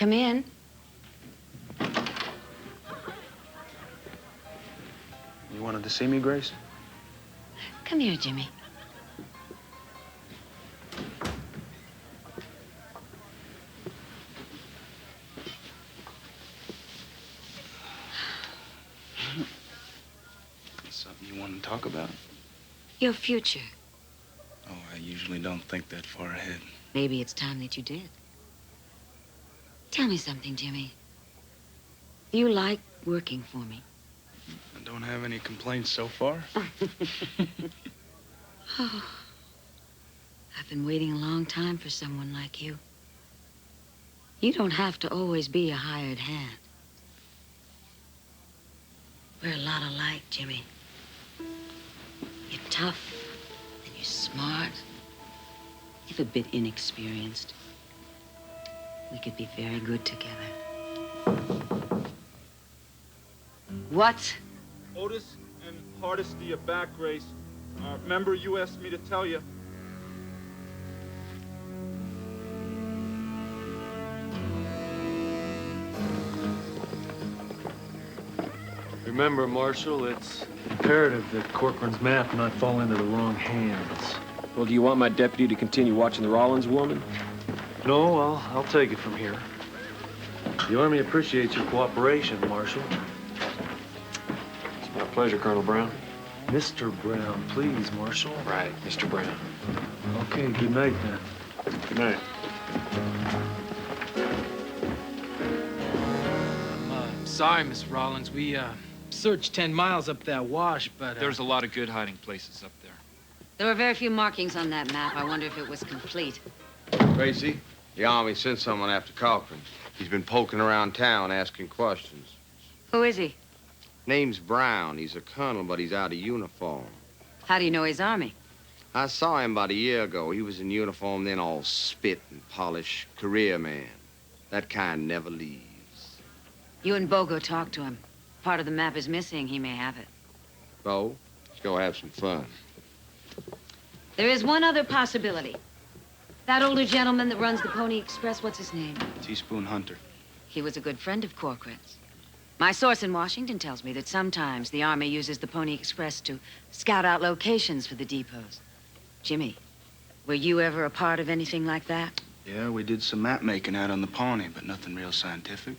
Come in. You wanted to see me, Grace? Come here, Jimmy. Something you want to talk about? Your future. Oh, I usually don't think that far ahead. Maybe it's time that you did. Tell me something, Jimmy. Do you like working for me? I don't have any complaints so far. Oh, I've been waiting a long time for someone like you. You don't have to always be a hired hand. We're a lot alike, Jimmy. You're tough, and you're smart. You're a bit inexperienced. We could be very good together. What? Otis and Hardesty are back, Grace. Remember, you asked me to tell you. Remember, Marshal, it's imperative that Corcoran's map not fall into the wrong hands. Well, do you want my deputy to continue watching the Rollins woman? No, I'll take it from here. The Army appreciates your cooperation, Marshal. It's my pleasure, Colonel Brown. Mr. Brown, please, Marshal. Right, Mr. Brown. Okay, good night, then. Good night. Sorry, Miss Rollins. We searched 10 miles up that wash, but There's a lot of good hiding places up there. There were very few markings on that map. I wonder if it was complete. Gracie, the Army sent someone after Cochran. He's been poking around town asking questions. Who is he? Name's Brown. He's a colonel, but he's out of uniform. How do you know he's Army? I saw him about a year ago. He was in uniform, then all spit and polish. Career man. That kind never leaves. You and Bo go talk to him. Part of the map is missing. He may have it. Bo, let's go have some fun. There is one other possibility. That older gentleman that runs the Pony Express, what's his name? Teaspoon Hunter. He was a good friend of Corcoran's. My source in Washington tells me that sometimes the Army uses the Pony Express to scout out locations for the depots. Jimmy, were you ever a part of anything like that? Yeah, we did some map making out on the Pawnee, but nothing real scientific.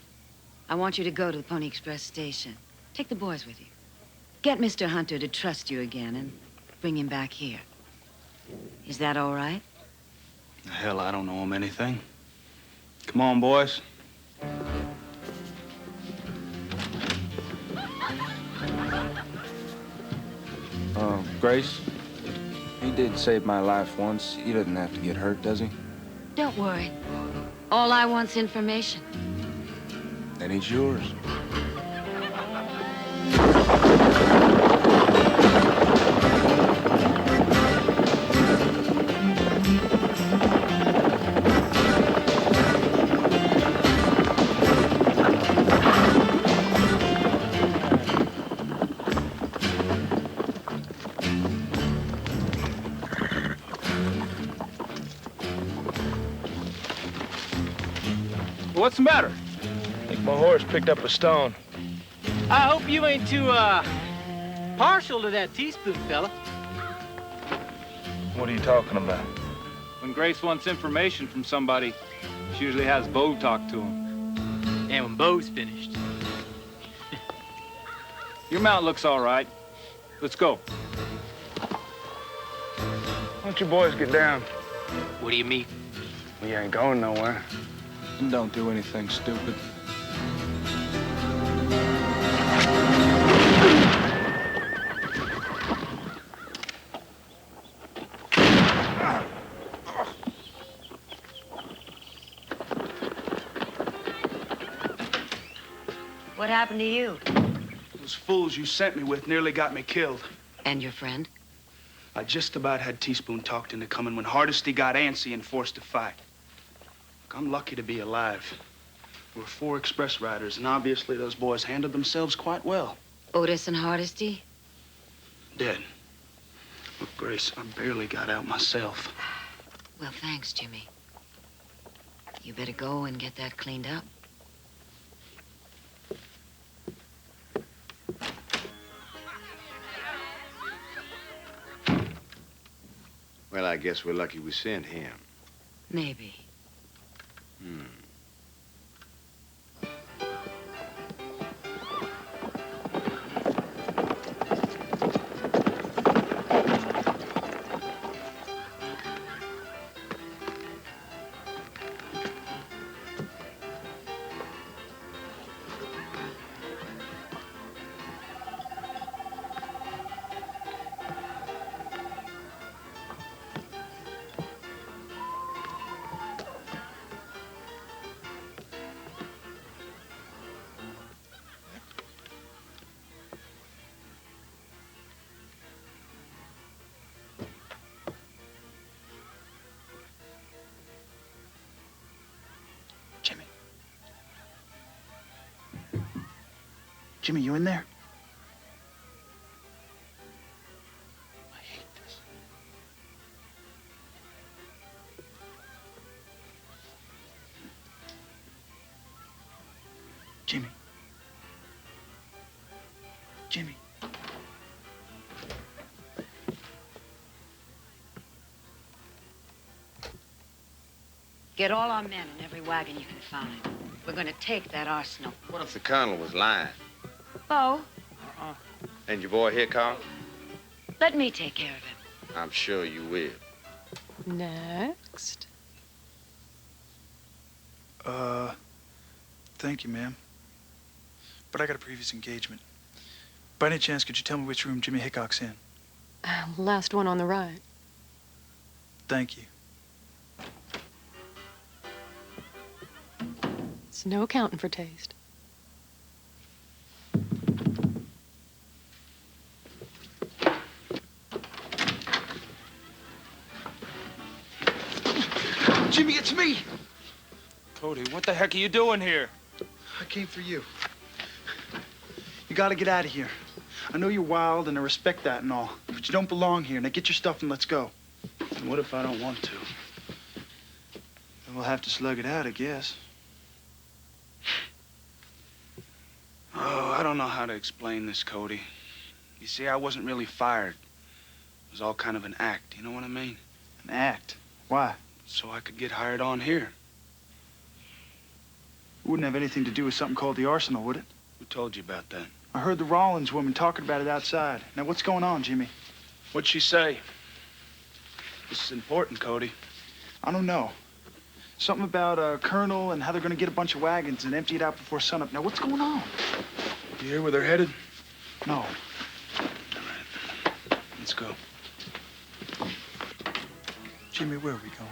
I want you to go to the Pony Express station. Take the boys with you. Get Mr. Hunter to trust you again and bring him back here. Is that all right? Hell, I don't know him anything. Come on, boys. Grace, he did save my life once. He doesn't have to get hurt, does he? Don't worry. All I want's information. Then he's yours. What's the matter? I think my horse picked up a stone. I hope you ain't too, partial to that teaspoon fella. What are you talking about? When Grace wants information from somebody, she usually has Bo talk to him. And when Bo's finished. Your mount looks all right. Let's go. Why don't you boys get down? What do you mean? We ain't going nowhere. And don't do anything stupid. What happened to you? Those fools you sent me with nearly got me killed. And your friend? I just about had Teaspoon talked into coming when Hardesty got antsy and forced a fight. Look, I'm lucky to be alive. We're 4 express riders, and obviously those boys handled themselves quite well. Otis and Hardesty? Dead. Look, Grace, I barely got out myself. Well, thanks, Jimmy. You better go and get that cleaned up. Well, I guess we're lucky we sent him. Maybe. Hmm. Jimmy. Jimmy, you in there? I hate this. Jimmy. Jimmy. Get all our men in every wagon you can find. We're gonna take that arsenal. What if the colonel was lying? Bo, And your boy here, Carl? let me take care of him. I'm sure you will. Next. Thank you, ma'am. But I got a previous engagement. By any chance, could you tell me which room Jimmy Hickok's in? Last one on the right. Thank you. It's no accounting for taste. Jimmy, it's me! Cody, what the heck are you doing here? I came for you. You gotta get out of here. I know you're wild, and I respect that and all, but you don't belong here. Now get your stuff and let's go. And what if I don't want to? Then we'll have to slug it out, I guess. Oh, I don't know how to explain this, Cody. You see, I wasn't really fired. It was all kind of an act, you know what I mean? An act? Why? So I could get hired on here. It wouldn't have anything to do with something called the Arsenal, would it? Who told you about that? I heard the Rollins woman talking about it outside. Now, what's going on, Jimmy? What'd she say? This is important, Cody. I don't know. Something about a colonel and how they're gonna get a bunch of wagons and empty it out before sunup. Now, what's going on? You hear where they're headed? No. All right. Let's go. Jimmy, where are we going?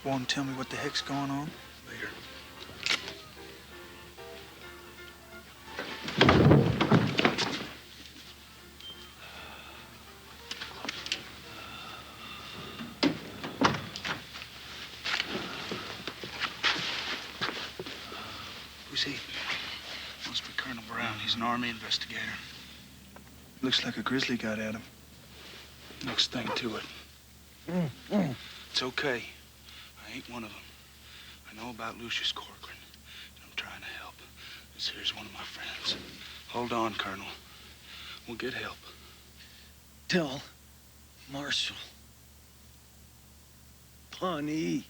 Won't tell me what the heck's going on? Later. Who's he? Must be Colonel Brown. He's an Army investigator. Looks like a grizzly got at him. Next thing to it. It's okay. I ain't one of them. I know about Lucius Corcoran, and I'm trying to help. This here's one of my friends. Hold on, Colonel. We'll get help. Tell Marshal Pawnee.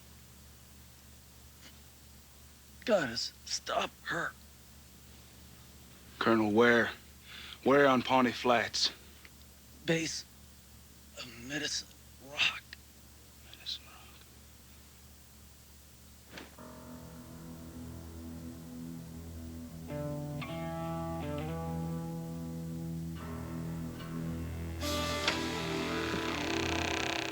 Gotta stop her. Colonel, where? Where on Pawnee Flats? Base of Medicine Rock.